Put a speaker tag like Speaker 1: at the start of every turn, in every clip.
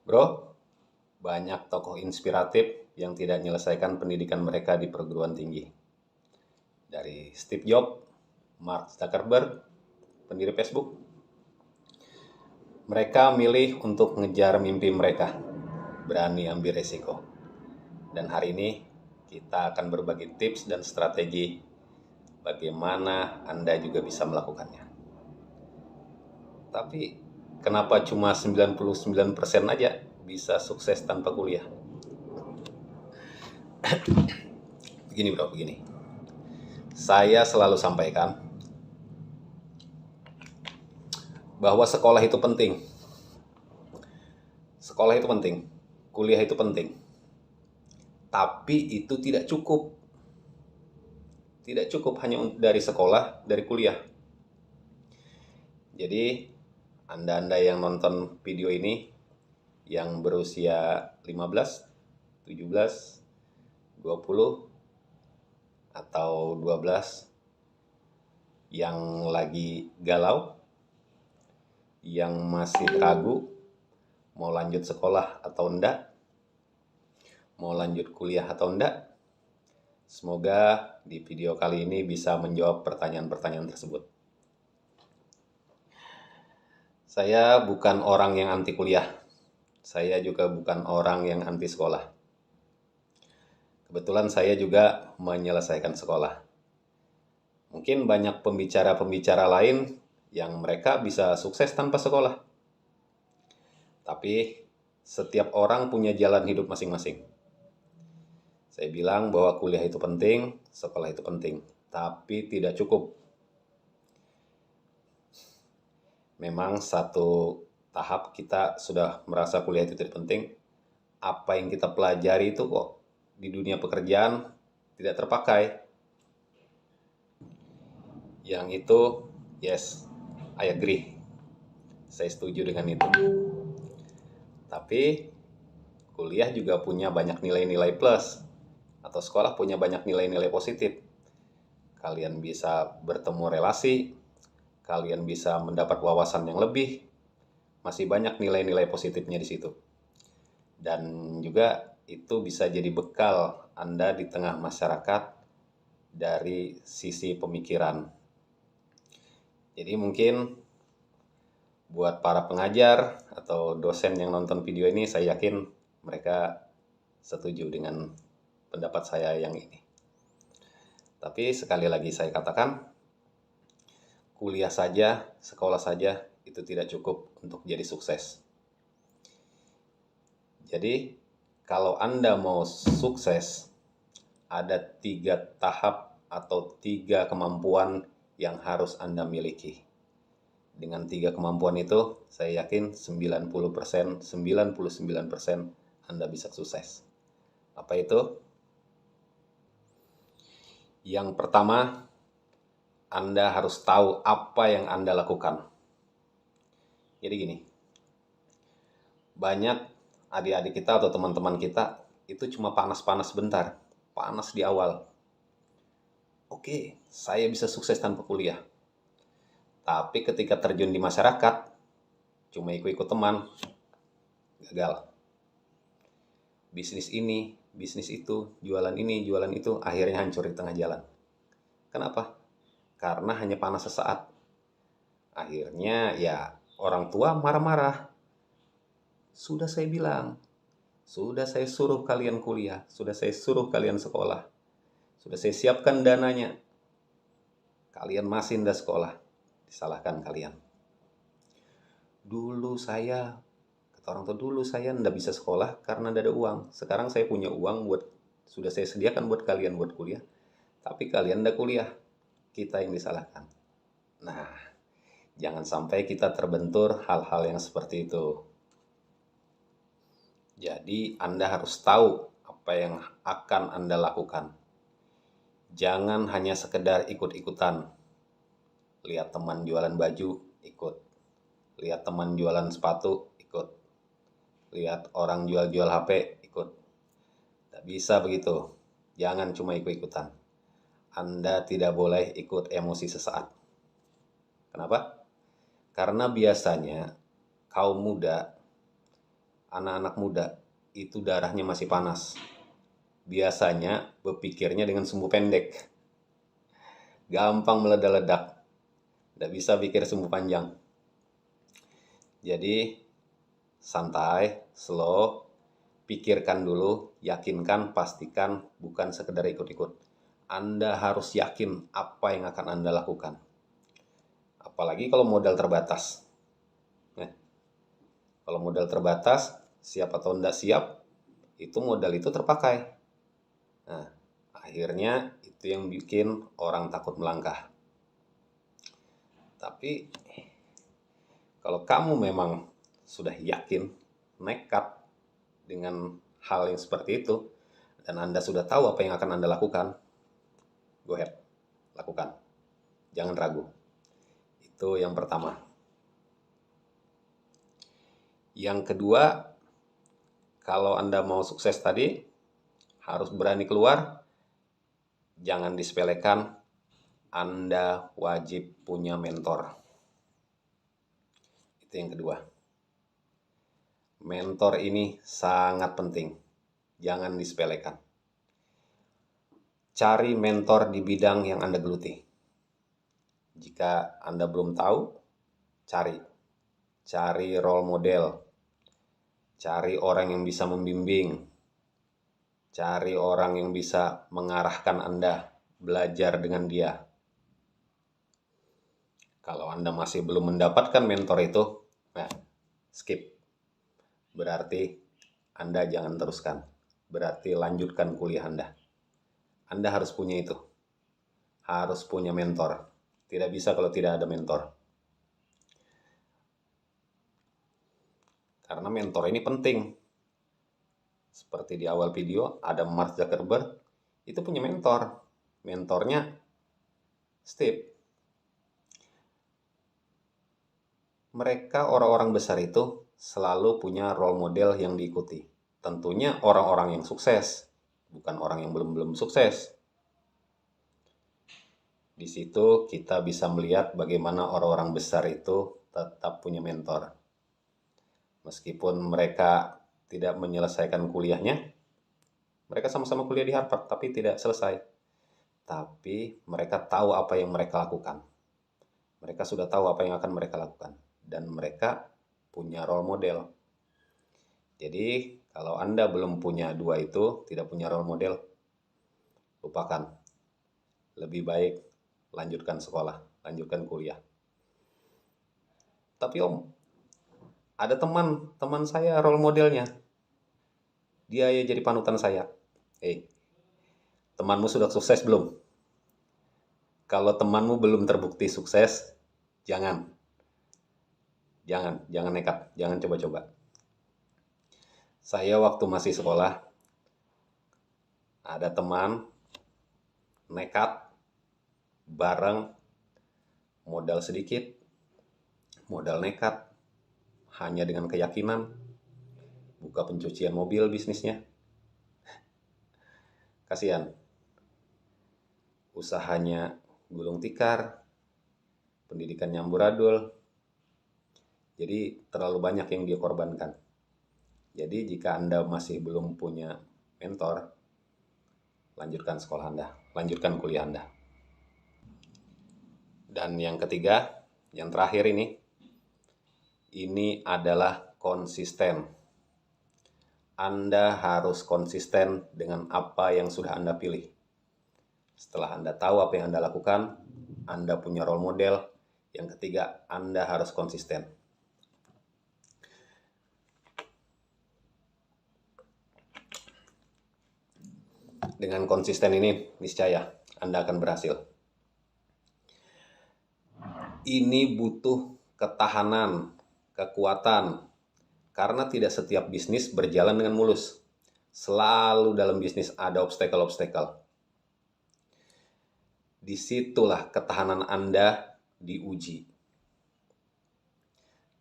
Speaker 1: Bro, banyak tokoh inspiratif yang tidak menyelesaikan pendidikan mereka di perguruan tinggi. Dari Steve Jobs, Mark Zuckerberg, pendiri Facebook, mereka milih untuk mengejar mimpi mereka, berani ambil resiko. Dan hari ini kita akan berbagi tips dan strategi bagaimana Anda juga bisa melakukannya. Tapi kenapa cuma 99% aja bisa sukses tanpa kuliah? Begini bro, begini. Saya selalu sampaikan bahwa sekolah itu penting. Sekolah itu penting, kuliah itu penting. Tapi itu tidak cukup. Tidak cukup hanya dari sekolah, dari kuliah. Jadi, Anda-anda yang nonton video ini yang berusia 15, 17, 20 atau 12 yang lagi galau, yang masih ragu mau lanjut sekolah atau enggak, mau lanjut kuliah atau enggak, semoga di video kali ini bisa menjawab pertanyaan-pertanyaan tersebut. Saya bukan orang yang anti kuliah. Saya juga bukan orang yang anti sekolah. Kebetulan saya juga menyelesaikan sekolah. Mungkin banyak pembicara-pembicara lain yang mereka bisa sukses tanpa sekolah. Tapi setiap orang punya jalan hidup masing-masing. Saya bilang bahwa kuliah itu penting, sekolah itu penting, tapi tidak cukup. Memang satu tahap kita sudah merasa kuliah itu tidak penting. Apa yang kita pelajari itu kok di dunia pekerjaan tidak terpakai. Yang itu, yes, I agree. Saya setuju dengan itu. Tapi kuliah juga punya banyak nilai-nilai plus, atau sekolah punya banyak nilai-nilai positif. Kalian bisa bertemu relasi, kalian bisa mendapat wawasan yang lebih, masih banyak nilai-nilai positifnya di situ. Dan juga itu bisa jadi bekal Anda di tengah masyarakat dari sisi pemikiran. Jadi mungkin buat para pengajar atau dosen yang nonton video ini, saya yakin mereka setuju dengan pendapat saya yang ini. Tapi sekali lagi saya katakan, kuliah saja, sekolah saja itu tidak cukup untuk jadi sukses. Jadi kalau Anda mau sukses, ada 3 tahap atau 3 kemampuan yang harus Anda miliki. Dengan 3 kemampuan itu, saya yakin 90%, 99% Anda bisa sukses. Apa itu? Yang pertama, Anda harus tahu apa yang Anda lakukan. Jadi gini, banyak adik-adik kita atau teman-teman kita itu cuma panas-panas bentar, panas di awal. Oke, saya bisa sukses tanpa kuliah. Tapi ketika terjun di masyarakat, cuma ikut-ikut teman, gagal. Bisnis ini, bisnis itu, jualan ini, jualan itu, akhirnya hancur di tengah jalan. Kenapa? Karena hanya panas sesaat. Akhirnya ya orang tua marah-marah. Sudah saya bilang, sudah saya suruh kalian kuliah, sudah saya suruh kalian sekolah, sudah saya siapkan dananya, kalian masih tidak sekolah, disalahkan kalian. Dulu saya, kata orang tua, dulu saya tidak bisa sekolah karena tidak ada uang. Sekarang saya punya uang sudah saya sediakan buat kalian buat kuliah, tapi kalian tidak kuliah, kita yang disalahkan. Nah, jangan sampai kita terbentur hal-hal yang seperti itu. Jadi Anda harus tahu apa yang akan Anda lakukan. Jangan hanya sekedar ikut-ikutan. Lihat teman jualan baju, ikut. Lihat teman jualan sepatu, ikut. Lihat orang jual-jual HP, ikut. Tak bisa begitu. Jangan cuma ikut-ikutan. Anda tidak boleh ikut emosi sesaat. Kenapa? Karena biasanya kaum muda anak-anak muda itu darahnya masih panas. Biasanya berpikirnya dengan sumbu pendek. Gampang meledak-ledak. Tidak bisa pikir sumbu panjang. Jadi santai, slow, pikirkan dulu, yakinkan, pastikan, bukan sekedar ikut-ikut. Anda harus yakin apa yang akan Anda lakukan. Apalagi kalau modal terbatas. Nah, kalau modal terbatas, siap atau tidak siap, itu modal itu terpakai. Nah, akhirnya itu yang bikin orang takut melangkah. Tapi kalau kamu memang sudah yakin, nekat dengan hal yang seperti itu, dan Anda sudah tahu apa yang akan Anda lakukan, go ahead, lakukan. Jangan ragu. Itu yang pertama. Yang kedua, kalau Anda mau sukses tadi, harus berani keluar. Jangan disepelekan, Anda wajib punya mentor. Itu yang kedua. Mentor ini sangat penting. Jangan disepelekan. Cari mentor di bidang yang Anda geluti. Jika Anda belum tahu, cari. Cari role model. Cari orang yang bisa membimbing. Cari orang yang bisa mengarahkan Anda. Belajar dengan dia. Kalau Anda masih belum mendapatkan mentor itu, nah, skip. Berarti Anda jangan teruskan. Berarti lanjutkan kuliah Anda. Anda harus punya itu. Harus punya mentor. Tidak bisa kalau tidak ada mentor. Karena mentor ini penting. Seperti di awal video, ada Mark Zuckerberg, itu punya mentor. Mentornya Steve. Mereka orang-orang besar itu selalu punya role model yang diikuti. Tentunya orang-orang yang sukses, bukan orang yang belum sukses. Di situ kita bisa melihat bagaimana orang-orang besar itu tetap punya mentor. Meskipun mereka tidak menyelesaikan kuliahnya, mereka sama-sama kuliah di Harvard, tapi tidak selesai. Tapi mereka tahu apa yang mereka lakukan. Mereka sudah tahu apa yang akan mereka lakukan. Dan mereka punya role model. Jadi, kalau Anda belum punya dua itu, tidak punya role model, lupakan. Lebih baik lanjutkan sekolah, lanjutkan kuliah. Tapi Om, ada teman saya role modelnya. Dia ya jadi panutan saya. Temanmu sudah sukses belum? Kalau temanmu belum terbukti sukses, jangan nekat, jangan coba-coba. Saya waktu masih sekolah, ada teman nekat, bareng, modal sedikit, modal nekat, hanya dengan keyakinan, buka pencucian mobil bisnisnya. Kasihan. Usahanya gulung tikar, pendidikannya amburadul, jadi terlalu banyak yang dia korbankan. Jadi jika Anda masih belum punya mentor, lanjutkan sekolah Anda, lanjutkan kuliah Anda. Dan yang ketiga, yang terakhir ini adalah konsisten. Anda harus konsisten dengan apa yang sudah Anda pilih. Setelah Anda tahu apa yang Anda lakukan, Anda punya role model. Yang ketiga, Anda harus konsisten. Dengan konsisten ini, niscaya Anda akan berhasil. Ini butuh ketahanan, kekuatan, karena tidak setiap bisnis berjalan dengan mulus. Selalu dalam bisnis ada obstacle-obstacle. Disitulah ketahanan Anda diuji.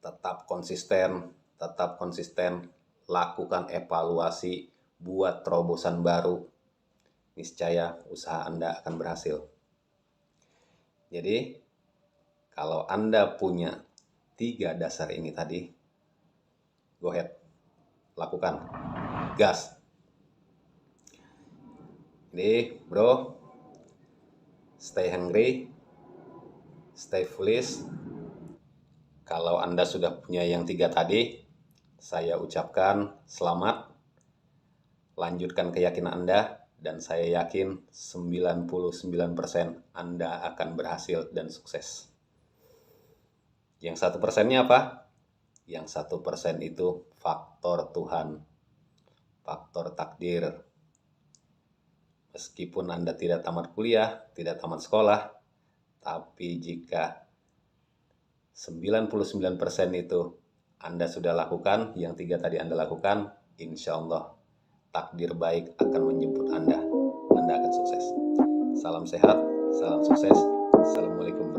Speaker 1: Tetap konsisten, lakukan evaluasi, buat terobosan baru. Niscaya usaha Anda akan berhasil. Jadi, kalau Anda punya 3 dasar ini tadi, go ahead, lakukan. Gas. Jadi bro, stay hungry, stay foolish. Kalau Anda sudah punya yang 3 tadi, saya ucapkan selamat. Lanjutkan keyakinan Anda, dan saya yakin 99% Anda akan berhasil dan sukses. Yang 1%-nya apa? Yang 1% itu faktor Tuhan, faktor takdir. Meskipun Anda tidak tamat kuliah, tidak tamat sekolah, tapi jika 99% itu Anda sudah lakukan, yang 3 tadi Anda lakukan, insya Allah takdir baik akan menjemput Anda. Anda akan sukses. Salam sehat, salam sukses. Assalamualaikum.